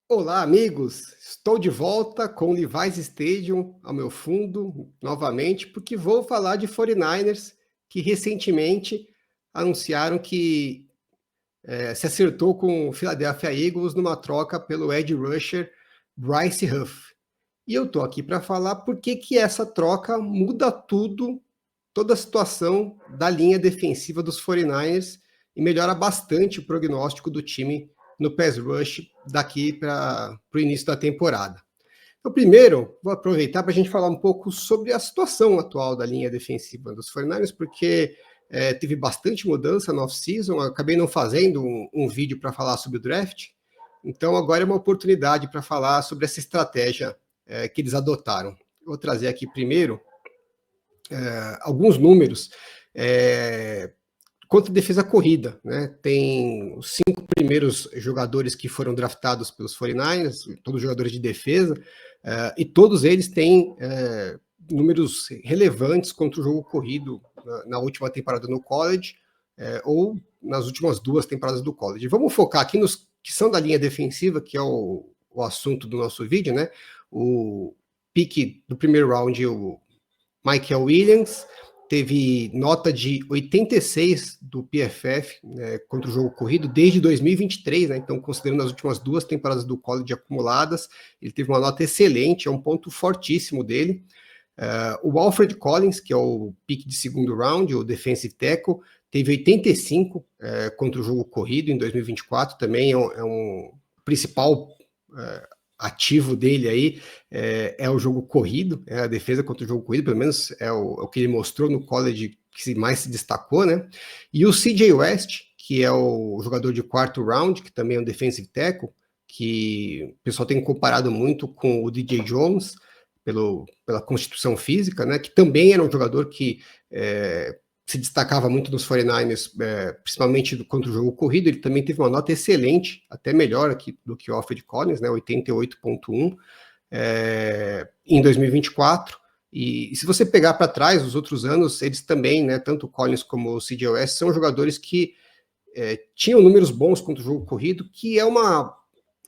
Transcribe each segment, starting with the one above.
Olá, amigos! Estou de volta com o Levi's Stadium ao meu fundo, novamente, porque vou falar de 49ers, que recentemente anunciaram que se acertou com o Philadelphia Eagles numa troca pelo edge rusher Bryce Huff. E eu estou aqui para falar por que essa troca muda tudo, toda a situação da linha defensiva dos 49ers e melhora bastante o prognóstico do time no pass rush daqui para o início da temporada. Então, primeiro, vou aproveitar para a gente falar um pouco sobre a situação atual da linha defensiva dos 49ers, porque teve bastante mudança no off-season, acabei não fazendo um vídeo para falar sobre o draft, então agora é uma oportunidade para falar sobre essa estratégia que eles adotaram. Vou trazer aqui primeiro alguns números quanto à defesa corrida, né? Tem os 5 primeiros jogadores que foram draftados pelos 49ers, todos jogadores de defesa, e todos eles têm números relevantes contra o jogo corrido na última temporada no college, ou nas últimas 2 temporadas do college. Vamos focar aqui nos que são da linha defensiva, que é o assunto do nosso vídeo, né? O pique do primeiro round, o Michael Williams, teve nota de 86 do PFF contra o jogo corrido desde 2023, né? Então, considerando as últimas 2 temporadas do college acumuladas, ele teve uma nota excelente, é um ponto fortíssimo dele. O Alfred Collins, que é o pick de segundo round, o defensive tackle, teve 85 contra o jogo corrido em 2024, também é um principal ativo dele aí é o jogo corrido, é a defesa contra o jogo corrido, pelo menos é o que ele mostrou no college que mais se destacou, né? E o CJ West, que é o jogador de quarto round, que também é um defensive tackle, que o pessoal tem comparado muito com o DJ Jones, pela constituição física, né? Que também era um jogador que se destacava muito nos 49ers, principalmente contra o jogo corrido. Ele também teve uma nota excelente, até melhor aqui do que o Alfred Collins, né, 88.1 em 2024. E se você pegar para trás os outros anos, eles também, né, tanto o Collins como o CJ West, são jogadores que tinham números bons contra o jogo corrido, que é uma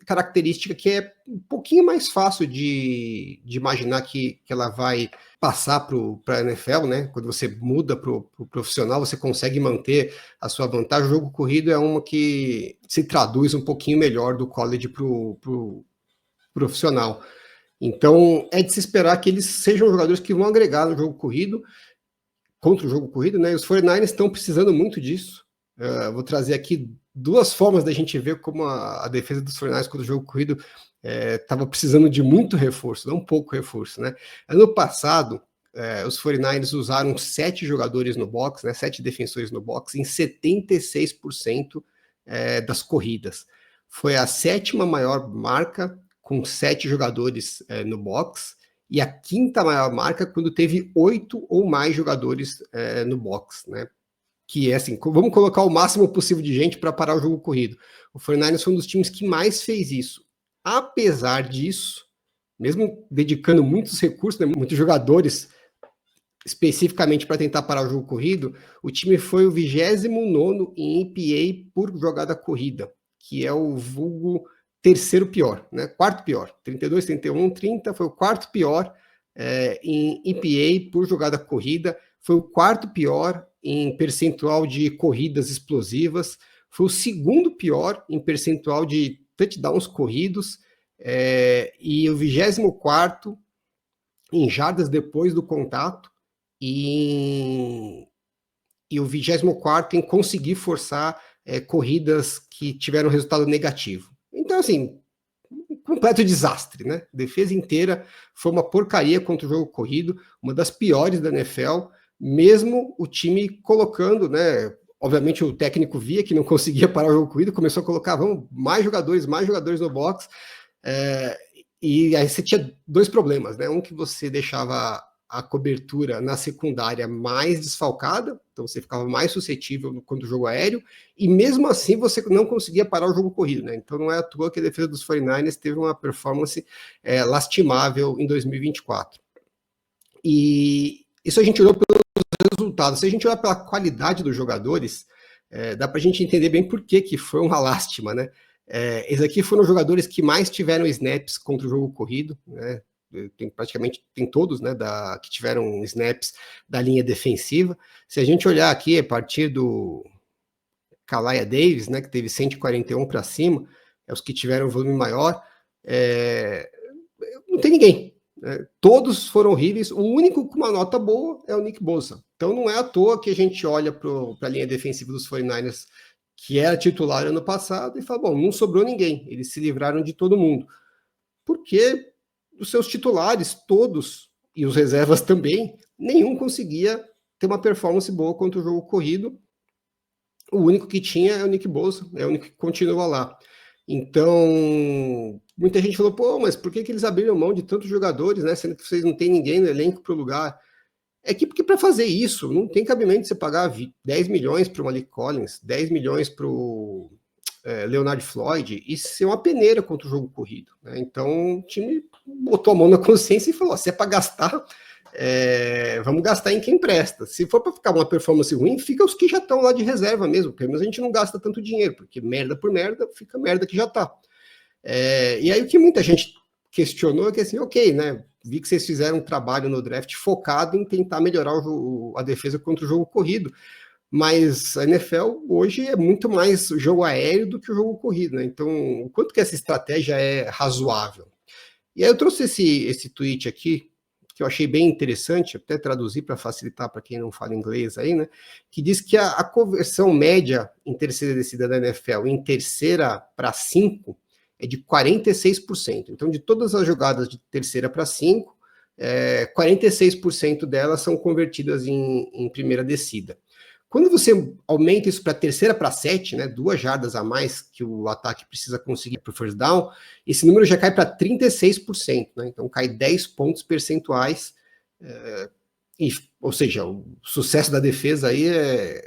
característica que é um pouquinho mais fácil de imaginar que ela vai passar para a NFL, né? Quando você muda para o profissional, você consegue manter a sua vantagem. O jogo corrido é uma que se traduz um pouquinho melhor do college para o profissional. Então, é de se esperar que eles sejam jogadores que vão agregar no jogo corrido, contra o jogo corrido, né? E os 49ers estão precisando muito disso. Vou trazer aqui 2 formas da gente ver como a defesa dos 49ers contra o jogo corrido estava precisando de muito reforço, não pouco reforço, né? Ano passado, os 49ers usaram 7 jogadores no box, né? 7 defensores no box, em 76% das corridas. Foi a 7ª maior marca com 7 jogadores no box, e a 5ª maior marca quando teve 8 ou mais jogadores no box, né? Que é assim, vamos colocar o máximo possível de gente para parar o jogo corrido. O 49ers foi um dos times que mais fez isso. Apesar disso, mesmo dedicando muitos recursos, né, muitos jogadores especificamente para tentar parar o jogo corrido, o time foi o 29º em EPA por jogada corrida, que é o vulgo terceiro pior, né? Quarto pior. 32, 31, 30 foi o quarto pior em EPA por jogada corrida, foi o quarto pior em percentual de corridas explosivas, foi o segundo pior em percentual de touchdowns corridos, e o 24º em jardas depois do contato, e o 24º em conseguir forçar corridas que tiveram resultado negativo. Então, assim, um completo desastre, né? A defesa inteira foi uma porcaria contra o jogo corrido, uma das piores da NFL, mesmo o time colocando, né? Obviamente o técnico via que não conseguia parar o jogo corrido, começou a colocar mais jogadores no box, e aí você tinha 2 problemas, né? Um que você deixava a cobertura na secundária mais desfalcada, então você ficava mais suscetível contra o jogo aéreo, e mesmo assim você não conseguia parar o jogo corrido, né? Então não é à toa que a defesa dos 49ers teve uma performance lastimável em 2024. E isso a gente olhou pelos resultados. Se a gente olhar pela qualidade dos jogadores, dá para a gente entender bem por que foi uma lástima, né? Esses aqui foram os jogadores que mais tiveram snaps contra o jogo corrido, né? Tem todos, né, que tiveram snaps da linha defensiva. Se a gente olhar aqui a partir do Kalaya Davis, né, que teve 141 para cima, os que tiveram volume maior, não tem ninguém. Todos foram horríveis. O único com uma nota boa é o Nick Bosa. Então não é à toa que a gente olha para a linha defensiva dos 49ers, que era titular ano passado, e fala, bom, não sobrou ninguém. Eles se livraram de todo mundo. Porque os seus titulares, todos, e os reservas também, nenhum conseguia ter uma performance boa contra o jogo corrido. O único que tinha é o Nick Bosa, é o único que continua lá. Então, muita gente falou, pô, mas por que eles abriram mão de tantos jogadores, né? Sendo que vocês não tem ninguém no elenco para o lugar. Porque para fazer isso, não tem cabimento você pagar 10 milhões para o Malik Collins, 10 milhões para o Leonard Floyd, e ser uma peneira contra o jogo corrido. Né? Então, o time botou a mão na consciência e falou, se é para gastar, vamos gastar em quem presta. Se for para ficar uma performance ruim, fica os que já estão lá de reserva mesmo, pelo menos a gente não gasta tanto dinheiro, porque merda por merda, fica merda que já está. E aí o que muita gente questionou é que assim, ok, né? Vi que vocês fizeram um trabalho no draft focado em tentar melhorar a defesa contra o jogo corrido, mas a NFL hoje é muito mais jogo aéreo do que o jogo corrido, né? Então, o quanto que essa estratégia é razoável? E aí eu trouxe esse tweet aqui, que eu achei bem interessante, até traduzir para facilitar para quem não fala inglês aí, né? Que diz que a conversão média em terceira descida da NFL em terceira para 5 é de 46%. Então, de todas as jogadas de terceira para 5, 46% delas são convertidas em primeira descida. Quando você aumenta isso para terceira para 7, né, 2 jardas a mais que o ataque precisa conseguir para o first down, esse número já cai para 36%, né, então cai 10 pontos percentuais, ou seja, o sucesso da defesa aí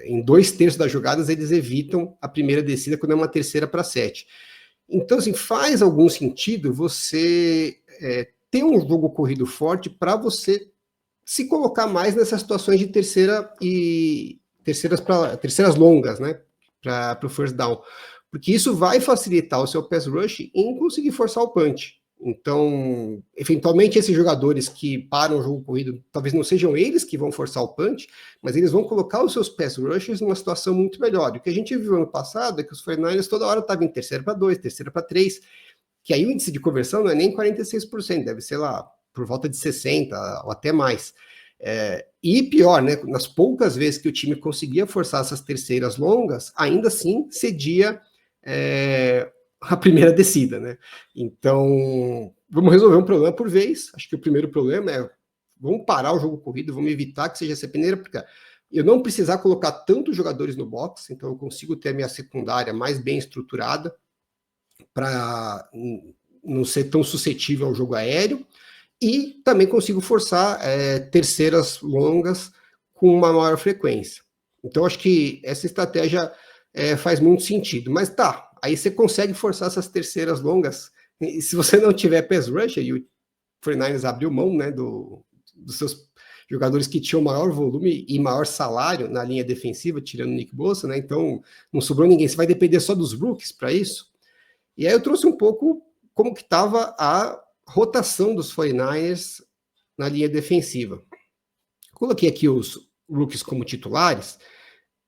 em 2/3 das jogadas eles evitam a primeira descida quando é uma terceira para 7. Então, assim, faz algum sentido você ter um jogo corrido forte para você se colocar mais nessas situações de terceiras longas, né, para o first down, porque isso vai facilitar o seu pass rush em conseguir forçar o punch. Então, eventualmente, esses jogadores que param o jogo corrido, talvez não sejam eles que vão forçar o punch, mas eles vão colocar os seus pass rushers numa situação muito melhor. O que a gente viu ano passado é que os 49ers toda hora estavam em terceira para 2, terceira para 3, que aí o índice de conversão não é nem 46%, deve ser lá por volta de 60% ou até mais. E pior, né, nas poucas vezes que o time conseguia forçar essas terceiras longas, ainda assim cedia a primeira descida, né? Então, vamos resolver um problema por vez. Acho que o primeiro problema é vamos parar o jogo corrido, vamos evitar que seja essa peneira, porque eu não precisar colocar tantos jogadores no box, então eu consigo ter a minha secundária mais bem estruturada para não ser tão suscetível ao jogo aéreo, e também consigo forçar terceiras longas com uma maior frequência. Então, acho que essa estratégia faz muito sentido. Mas tá, aí você consegue forçar essas terceiras longas, e se você não tiver pass rush, e o 49ers abriu mão, né, dos seus jogadores que tinham maior volume e maior salário na linha defensiva, tirando o Nick Bosa, né, então não sobrou ninguém, você vai depender só dos rookies para isso. E aí eu trouxe um pouco como que estava a rotação dos 49ers na linha defensiva. Coloquei aqui os rookies como titulares,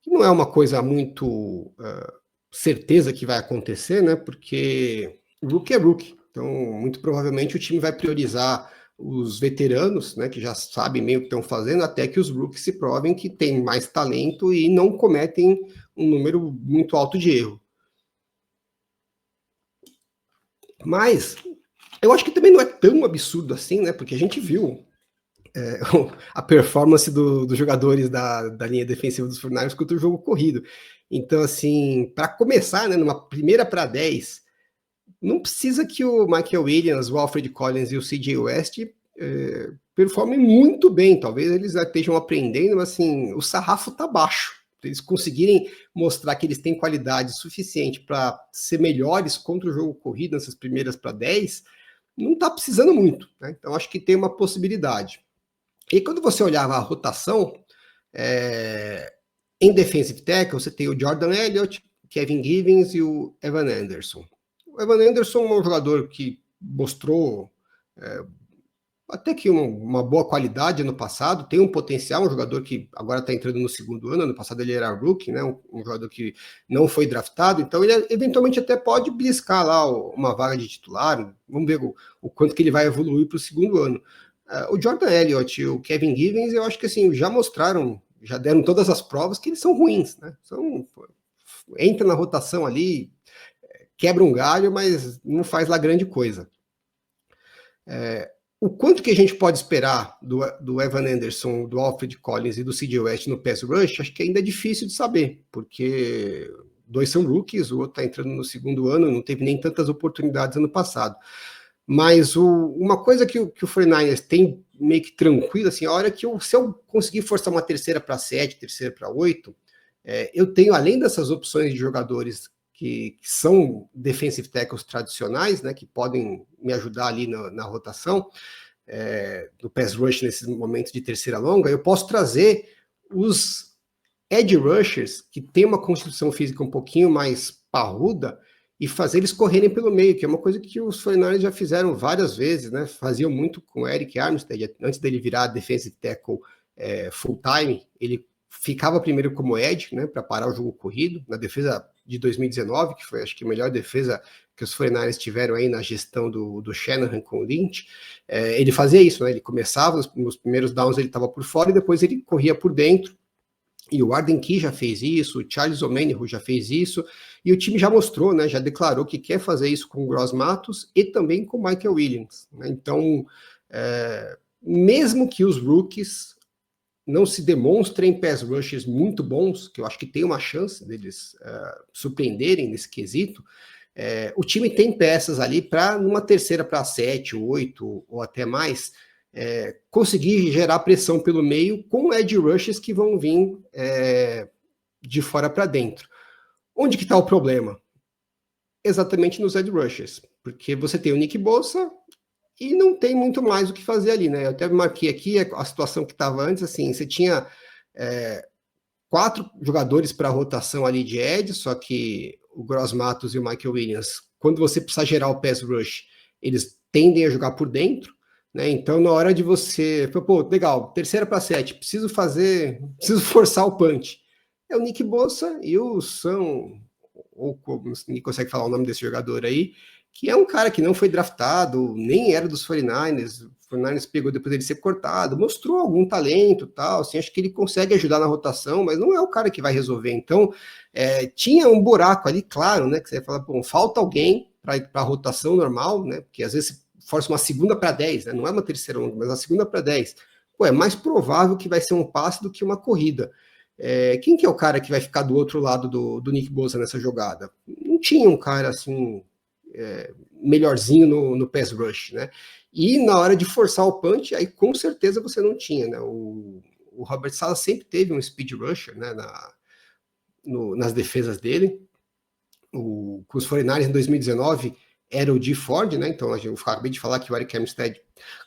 que não é uma coisa muito certeza que vai acontecer, né? Porque rookie é rookie. Então, muito provavelmente o time vai priorizar os veteranos, né, que já sabem meio o que estão fazendo, até que os rookies se provem que têm mais talento e não cometem um número muito alto de erro. Mas eu acho que também não é tão absurdo assim, né? Porque a gente viu a performance dos jogadores da linha defensiva dos 49ers contra o jogo corrido. Então, assim, para começar, né, numa primeira para 10, não precisa que o Michael Williams, o Alfred Collins e o CJ West performem muito bem. Talvez eles estejam aprendendo, mas assim, o sarrafo está baixo. Eles conseguirem mostrar que eles têm qualidade suficiente para ser melhores contra o jogo corrido nessas primeiras para 10, não está precisando muito. Né? Então, acho que tem uma possibilidade. E quando você olhava a rotação, em defensive tackle, você tem o Jordan Elliott, Kevin Givens e o Evan Anderson. Evan Anderson é um jogador que mostrou até que uma boa qualidade ano passado, tem um potencial, um jogador que agora está entrando no segundo ano passado ele era rookie, né, um jogador que não foi draftado, então ele eventualmente até pode beliscar lá uma vaga de titular, vamos ver o quanto que ele vai evoluir para o segundo ano. O Jordan Elliott e o Kevin Givens, eu acho que assim, já mostraram, já deram todas as provas que eles são ruins, né, entra na rotação ali, quebra um galho, mas não faz lá grande coisa. O quanto que a gente pode esperar do Evan Anderson, do Alfred Collins e do C.J. West no pass rush, acho que ainda é difícil de saber, porque 2 são rookies, o outro está entrando no segundo ano, não teve nem tantas oportunidades ano passado. Mas uma coisa que o 49ers tem meio que tranquilo, assim, a hora que se eu conseguir forçar uma terceira para 7, terceira para 8, eu tenho, além dessas opções de jogadores que são defensive tackles tradicionais, né, que podem me ajudar ali na rotação, do pass rush nesses momentos de terceira longa, eu posso trazer os edge rushers, que tem uma constituição física um pouquinho mais parruda, e fazer eles correrem pelo meio, que é uma coisa que os 49ers já fizeram várias vezes, né, faziam muito com o Eric Armstead, antes dele virar defensive tackle full-time, ele ficava primeiro como edge, né, para parar o jogo corrido, na defesa de 2019, que foi, acho que, a melhor defesa que os 49ers tiveram aí na gestão do Shanahan com o Lynch. Ele fazia isso, né, ele começava, nos primeiros downs ele estava por fora, e depois ele corria por dentro, e o Arden Key já fez isso, o Charles Omenihu já fez isso, e o time já mostrou, né, já declarou que quer fazer isso com o Gross Matos e também com o Michael Williams, né? Então, mesmo que os rookies não se demonstrem pass rushers muito bons, que eu acho que tem uma chance deles surpreenderem nesse quesito, o time tem peças ali para, numa terceira para 7, 8 ou até mais, conseguir gerar pressão pelo meio com edge rushers que vão vir de fora para dentro. Onde que está o problema? Exatamente nos edge rushers, porque você tem o Nick Bosa e não tem muito mais o que fazer ali, né? Eu até marquei aqui a situação que estava antes, assim, você tinha 4 jogadores para rotação ali de edge, só que o Gross Matos e o Michael Williams, quando você precisa gerar o pass rush, eles tendem a jogar por dentro, né? Então, na hora de você, pô, legal, terceira para 7, preciso forçar o punch. É o Nick Bosa e o Sam, ou ninguém consegue falar o nome desse jogador aí, que é um cara que não foi draftado, nem era dos 49ers, o 49ers pegou depois dele ser cortado, mostrou algum talento tal, assim, acho que ele consegue ajudar na rotação, mas não é o cara que vai resolver. Então, tinha um buraco ali, claro, né, que você fala, bom, falta alguém para a rotação normal, né, porque às vezes força uma segunda para 10, né, não é uma terceira longa, mas uma segunda para 10. Pô, é mais provável que vai ser um passe do que uma corrida. Quem que é o cara que vai ficar do outro lado do Nick Bosa nessa jogada? Não tinha um cara assim melhorzinho no pass rush, né? E na hora de forçar o punch, aí com certeza você não tinha, né? O Robert Saleh sempre teve um speed rusher, né, nas defesas dele. Com os 49ers em 2019 era o Dee Ford, né? Então eu acabei de falar que o Eric Armstead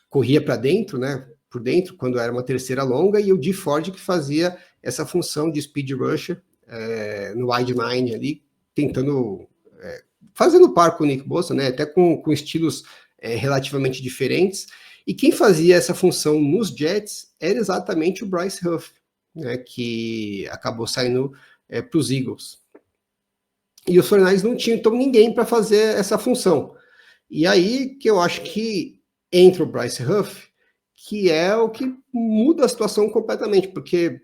corria para dentro, né? Por dentro, quando era uma terceira longa, e o Dee Ford que fazia essa função de speed rusher no wide line ali, tentando fazendo par com o Nick Bosa, né, até com estilos relativamente diferentes, e quem fazia essa função nos Jets era exatamente o Bryce Huff, né, que acabou saindo para os Eagles. E os 49ers não tinham, então, ninguém para fazer essa função. E aí que eu acho que entra o Bryce Huff, que é o que muda a situação completamente, porque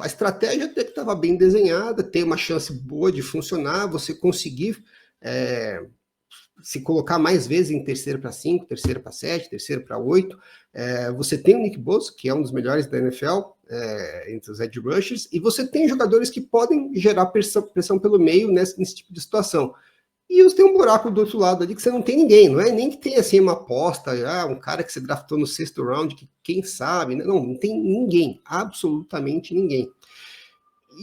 a estratégia até que estava bem desenhada, tem uma chance boa de funcionar, você conseguir se colocar mais vezes em terceira para 5, terceira para 7, terceira para 8. Você tem o Nick Bosa, que é um dos melhores da NFL, entre os edge rushers, e você tem jogadores que podem gerar pressão pelo meio nesse tipo de situação. E você tem um buraco do outro lado ali que você não tem ninguém, não é nem que tem assim uma aposta, um cara que você draftou no 6º round, que quem sabe, né? Não tem ninguém, absolutamente ninguém.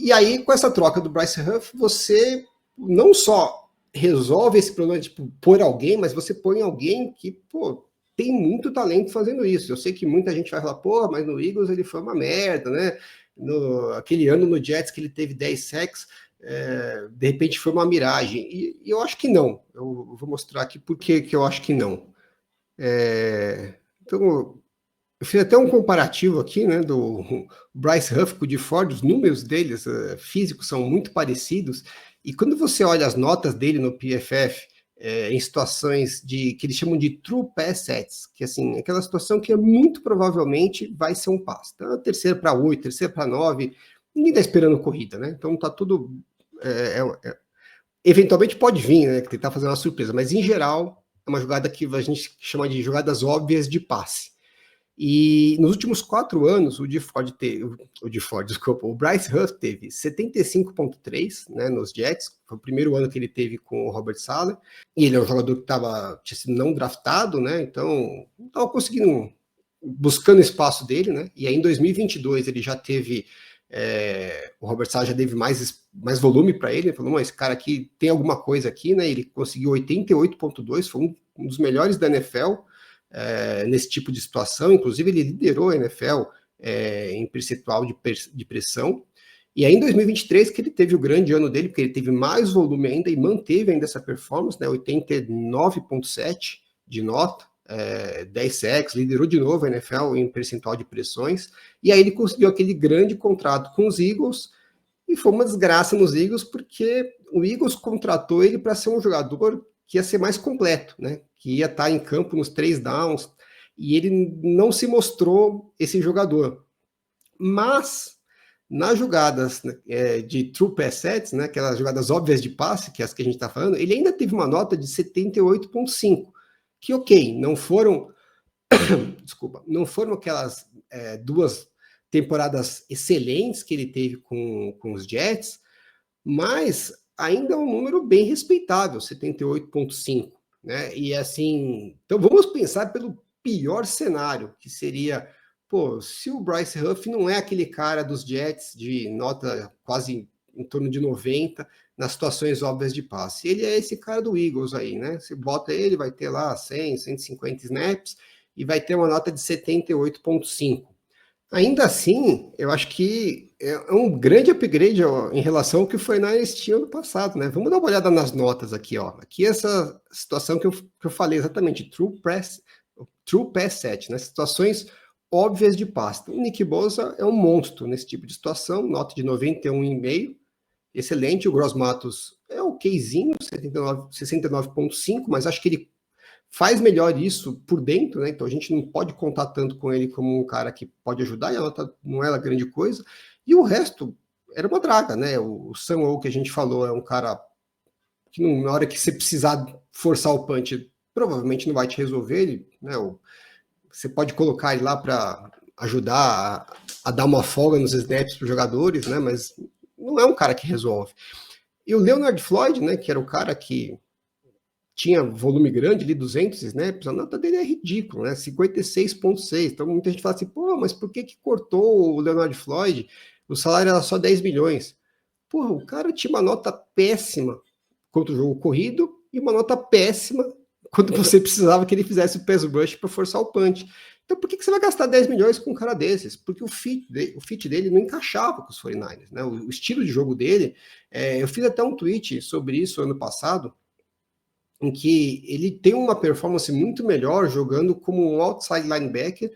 E aí, com essa troca do Bryce Huff, você não só resolve esse problema de pôr alguém, mas você põe alguém que, tem muito talento fazendo isso. Eu sei que muita gente vai falar, mas no Eagles ele foi uma merda, né? Aquele ano no Jets que ele teve 10 sacks, de repente foi uma miragem. E eu acho que não. Eu vou mostrar aqui por que eu acho que não. Então, eu fiz até um comparativo aqui, né, do Bryce Huff com o de Ford, os números deles físicos são muito parecidos, e quando você olha as notas dele no PFF, em situações que eles chamam de true pass sets, que assim, é aquela situação que muito provavelmente vai ser um passe. Então, terceira para 8, terceira para 9, ninguém está esperando corrida, né? Então tá tudo. Eventualmente pode vir, né? Tentar fazer uma surpresa, mas em geral é uma jogada que a gente chama de jogadas óbvias de passe. E nos últimos 4 anos, o Bryce Huff teve 75,3, né, nos Jets. Foi o primeiro ano que ele teve com o Robert Saleh. E ele é um jogador que tinha sido não draftado, né? Então não estava conseguindo, buscando espaço dele, né? E aí em 2022 ele já teve, o Robert Saleh já teve mais volume para ele. Ele falou, esse cara aqui tem alguma coisa aqui, né? Ele conseguiu 88,2, foi um dos melhores da NFL. Nesse tipo de situação, inclusive ele liderou a NFL em percentual de pressão, e aí em 2023 que ele teve o grande ano dele, porque ele teve mais volume ainda e manteve ainda essa performance, né, 89,7 de nota, 10 sacks, liderou de novo a NFL em percentual de pressões, e aí ele conseguiu aquele grande contrato com os Eagles, e foi uma desgraça nos Eagles, porque o Eagles contratou ele para ser um jogador que ia ser mais completo, né? Que ia estar em campo nos 3 downs, e ele não se mostrou esse jogador. Mas, nas jogadas de true pass sets, né, aquelas jogadas óbvias de passe, que é as que a gente está falando, ele ainda teve uma nota de 78,5, que ok, não foram não foram aquelas 2 temporadas excelentes que ele teve com os Jets, mas ainda é um número bem respeitável, 78,5, né? E assim, então vamos pensar pelo pior cenário, que seria, se o Bryce Huff não é aquele cara dos Jets de nota quase em torno de 90 nas situações óbvias de passe, ele é esse cara do Eagles aí, né? Você bota ele, vai ter lá 100, 150 snaps e vai ter uma nota de 78,5. Ainda assim, eu acho que é um grande upgrade em relação ao que foi na tinha ano passado, né? Vamos dar uma olhada nas notas aqui, ó. Aqui essa situação que eu falei exatamente, true pass set, né? Situações óbvias de passe. O Nick Bosa é um monstro nesse tipo de situação, nota de 91,5, excelente. O Gross Matos é okzinho, 69,5, mas acho que ele faz melhor isso por dentro, né? Então a gente não pode contar tanto com ele como um cara que pode ajudar, e a nota não é grande coisa. E o resto era uma draga, né? O Samuel, que a gente falou, é um cara que na hora que você precisar forçar o punch, provavelmente não vai te resolver, ele, né? Você pode colocar ele lá para ajudar a dar uma folga nos snaps para os jogadores, né? Mas não é um cara que resolve. E o Leonard Floyd, né? Que era o cara que tinha volume grande ali, 200 snaps, a nota dele é ridícula, né? 56,6. Então muita gente fala assim, mas por que cortou o Leonard Floyd? O salário era só 10 milhões. O cara tinha uma nota péssima contra o jogo corrido e uma nota péssima quando você precisava que ele fizesse o pass rush para forçar o punch. Então por que você vai gastar 10 milhões com um cara desses? Porque o fit dele não encaixava com os 49ers, né? O estilo de jogo dele, eu fiz até um tweet sobre isso ano passado, em que ele tem uma performance muito melhor jogando como um outside linebacker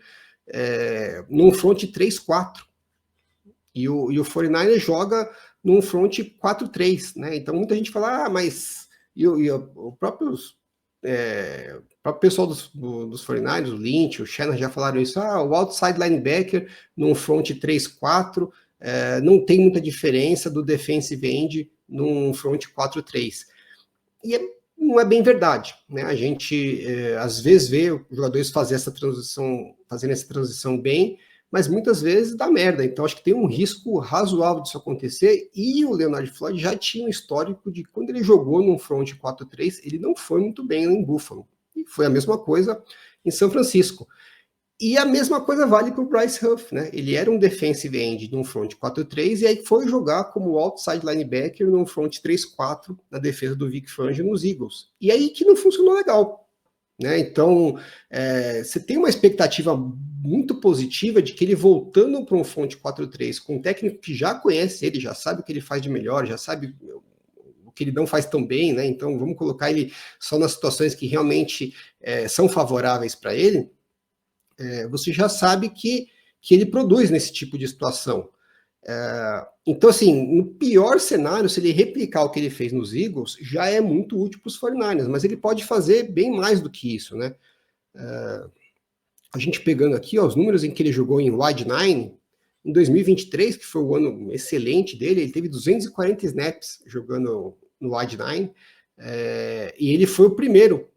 num front 3-4. E o 49ers joga num front 4-3, né? Então muita gente fala, mas o próprio pessoal dos 49ers, o Lynch, o Shannon já falaram isso, o outside linebacker num front 3-4 não tem muita diferença do defensive end num front 4-3. E não é bem verdade, né? A gente às vezes vê os jogadores fazendo essa transição bem, mas muitas vezes dá merda. Então acho que tem um risco razoável disso acontecer, e o Leonard Floyd já tinha um histórico de quando ele jogou num front 4-3, ele não foi muito bem em Buffalo. E foi a mesma coisa em São Francisco. E a mesma coisa vale para o Bryce Huff, né? Ele era um defensive end num front 4-3 e aí foi jogar como outside linebacker num front 3-4 na defesa do Vic Fangio nos Eagles. E aí que não funcionou legal. né? Então, você tem uma expectativa muito positiva de que ele voltando para um front 4-3 com um técnico que já conhece ele, já sabe o que ele faz de melhor, já sabe o que ele não faz tão bem, né? Então, vamos colocar ele só nas situações que realmente são favoráveis para ele. Você já sabe que ele produz nesse tipo de situação. Então, assim, no pior cenário, se ele replicar o que ele fez nos Eagles, já é muito útil para os 49ers, mas ele pode fazer bem mais do que isso, né? A gente pegando aqui, ó, os números em que ele jogou em Wide Nine, em 2023, que foi o ano excelente dele, ele teve 240 snaps jogando no Wide Nine, e ele foi o primeiro,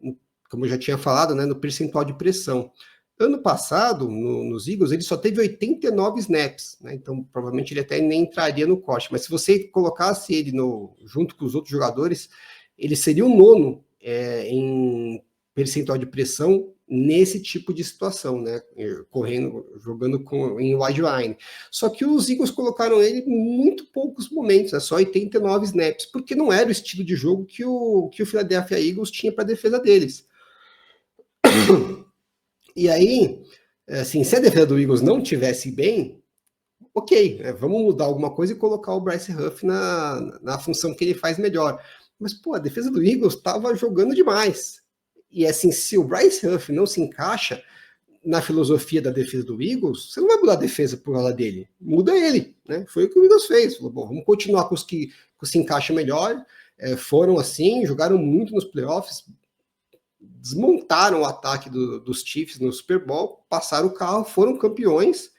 como eu já tinha falado, né, no percentual de pressão. Ano passado, nos Eagles, ele só teve 89 snaps, né? Então provavelmente ele até nem entraria no corte, mas se você colocasse ele junto com os outros jogadores, ele seria o nono em percentual de pressão nesse tipo de situação, né? Jogando em wide line. Só que os Eagles colocaram ele em muito poucos momentos, só 89 snaps, porque não era o estilo de jogo que o Philadelphia Eagles tinha para a defesa deles. E aí, assim, se a defesa do Eagles não tivesse bem, ok, vamos mudar alguma coisa e colocar o Bryce Huff na função que ele faz melhor. Mas, pô, a defesa do Eagles estava jogando demais. E assim, se o Bryce Huff não se encaixa na filosofia da defesa do Eagles, você não vai mudar a defesa por causa dele. Muda ele, né? Foi o que o Eagles fez. Falou, bom, vamos continuar com os que se encaixam melhor. Foram assim, jogaram muito nos playoffs, desmontaram o ataque dos Chiefs no Super Bowl, passaram o carro, foram campeões,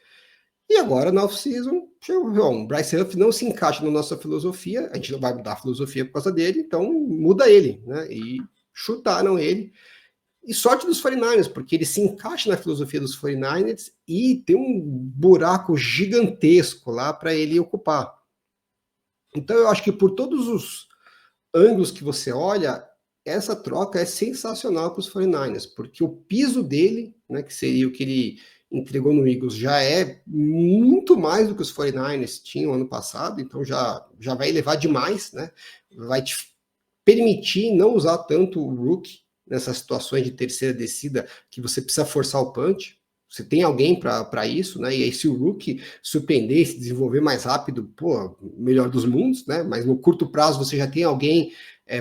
e agora na off-season, o Bryce Huff não se encaixa na nossa filosofia, a gente não vai mudar a filosofia por causa dele, então muda ele, né? E chutaram ele. E sorte dos 49ers, porque ele se encaixa na filosofia dos 49ers e tem um buraco gigantesco lá para ele ocupar. Então eu acho que por todos os ângulos que você olha, essa troca é sensacional para os 49ers, porque o piso dele, né, que seria o que ele entregou no Eagles, já é muito mais do que os 49ers tinham ano passado, então já vai elevar demais, né? Vai te permitir não usar tanto o rookie nessas situações de terceira descida que você precisa forçar o punch. Você tem alguém para isso, né? E aí, se o rookie surpreender, se desenvolver mais rápido, pô, melhor dos mundos, né? Mas no curto prazo você já tem alguém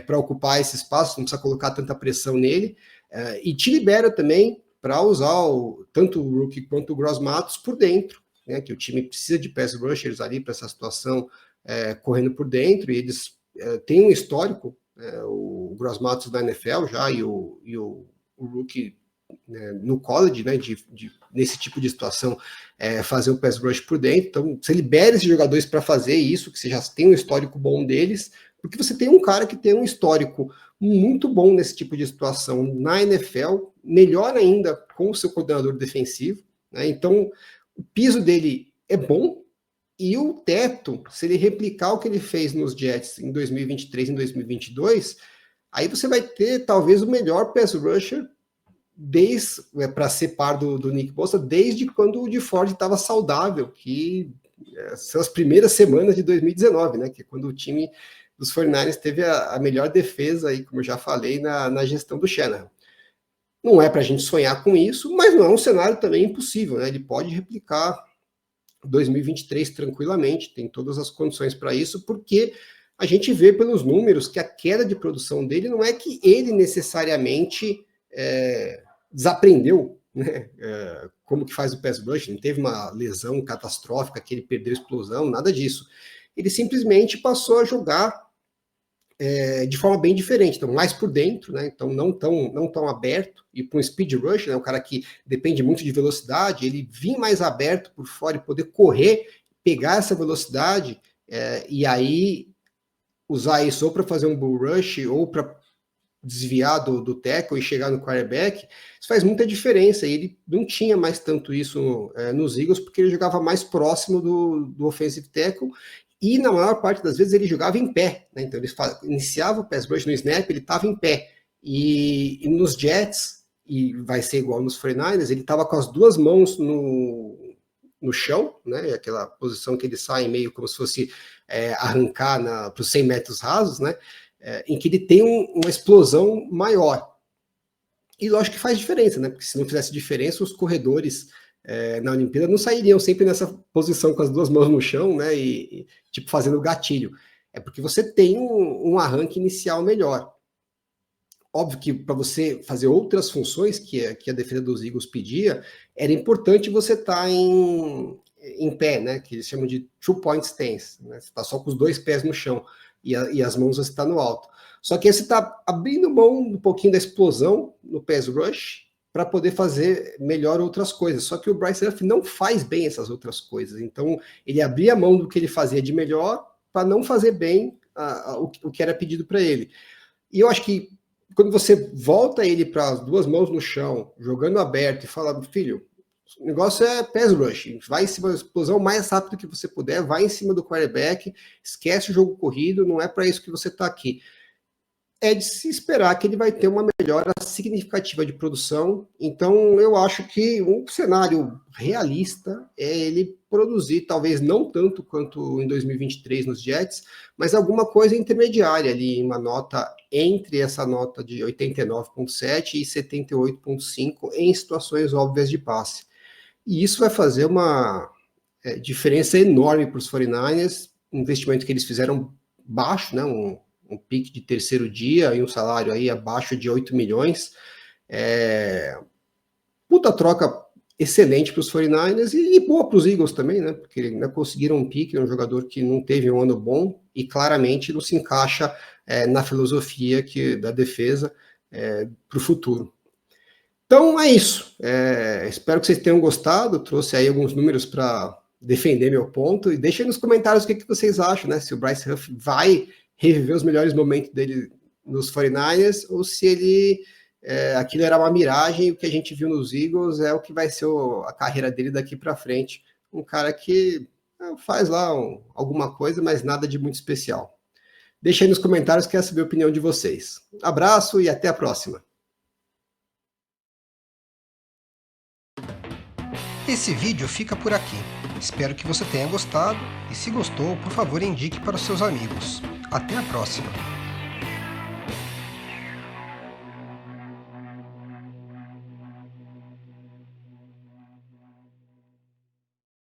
para ocupar esse espaço, não precisa colocar tanta pressão nele, e te libera também para usar tanto o rookie quanto o Gross Matos por dentro, né? Que o time precisa de pass rushers ali para essa situação correndo por dentro, e eles têm um histórico, o Gross Matos da NFL já, e o rookie no college, né, nesse tipo de situação, fazer o pass rush por dentro. Então, você libera esses jogadores para fazer isso, que você já tem um histórico bom deles, porque você tem um cara que tem um histórico muito bom nesse tipo de situação na NFL, melhor ainda com o seu coordenador defensivo, né? Então, o piso dele é bom, e o teto, se ele replicar o que ele fez nos Jets em 2023 e em 2022, aí você vai ter talvez o melhor pass rusher para ser par do Nick Bosa, desde quando o DeFord estava saudável, que são as primeiras semanas de 2019, né? Que é quando o time dos 49ers teve a melhor defesa, aí, como eu já falei, na gestão do Shanahan. Não é para a gente sonhar com isso, mas não é um cenário também impossível, né? Ele pode replicar 2023 tranquilamente, tem todas as condições para isso, porque a gente vê pelos números que a queda de produção dele não é que ele necessariamente desaprendeu, né? Como que faz o pass rush, não teve uma lesão catastrófica que ele perdeu explosão, nada disso. Ele simplesmente passou a jogar de forma bem diferente, então mais por dentro, né? Então não tão aberto, e para um speed rush, né? Um cara que depende muito de velocidade, ele vir mais aberto por fora e poder correr, pegar essa velocidade, e aí usar isso ou para fazer um bull rush ou para desviar do tackle e chegar no quarterback, isso faz muita diferença. E ele não tinha mais tanto isso nos Eagles, porque ele jogava mais próximo do offensive tackle, e na maior parte das vezes ele jogava em pé, né? Então ele iniciava o pass rush no snap, ele estava em pé, e nos Jets, e vai ser igual nos 49ers, ele estava com as duas mãos no chão, né? Aquela posição que ele sai meio como se fosse arrancar para os 100 metros rasos, né? Em que ele tem uma explosão maior. E lógico que faz diferença, né? Porque se não fizesse diferença, os corredores na Olimpíada não sairiam sempre nessa posição com as duas mãos no chão, né? E tipo, fazendo gatilho. É porque você tem um arranque inicial melhor. Óbvio que para você fazer outras funções que a defesa dos Eagles pedia, era importante você estar em pé, né? Que eles chamam de two-point stance, né? Você está só com os dois pés no chão e as mãos você está no alto. Só que aí você está abrindo mão um pouquinho da explosão no pass rush para poder fazer melhor outras coisas. Só que o Bryce Huff não faz bem essas outras coisas. Então, ele abria mão do que ele fazia de melhor para não fazer bem o que era pedido para ele. E eu acho que quando você volta ele para as duas mãos no chão, jogando aberto, e fala, filho, o negócio é pass rush, vai em cima da explosão o mais rápido que você puder, vai em cima do quarterback, esquece o jogo corrido, não é para isso que você está aqui. É de se esperar que ele vai ter uma melhora significativa de produção. Então, eu acho que um cenário realista é ele produzir, talvez não tanto quanto em 2023 nos Jets, mas alguma coisa intermediária ali, uma nota entre essa nota de 89,7 e 78,5 em situações óbvias de passe. E isso vai fazer uma diferença enorme para os 49ers, um investimento que eles fizeram baixo, né, um pique de terceiro dia e um salário aí abaixo de 8 milhões. Puta troca excelente para os 49ers e boa para os Eagles também, né? Porque conseguiram um pique, um jogador que não teve um ano bom e claramente não se encaixa na filosofia da defesa para o futuro. Então é isso. Espero que vocês tenham gostado. Trouxe aí alguns números para defender meu ponto. E deixem nos comentários o que vocês acham, né? Se o Bryce Huff vai reviver os melhores momentos dele nos 49ers, ou se ele aquilo era uma miragem e o que a gente viu nos Eagles é o que vai ser a carreira dele daqui para frente. Um cara que faz lá alguma coisa, mas nada de muito especial. Deixa aí nos comentários, quero saber a opinião de vocês. Abraço e até a próxima. Esse vídeo fica por aqui. Espero que você tenha gostado e se gostou, por favor indique para os seus amigos. Até a próxima!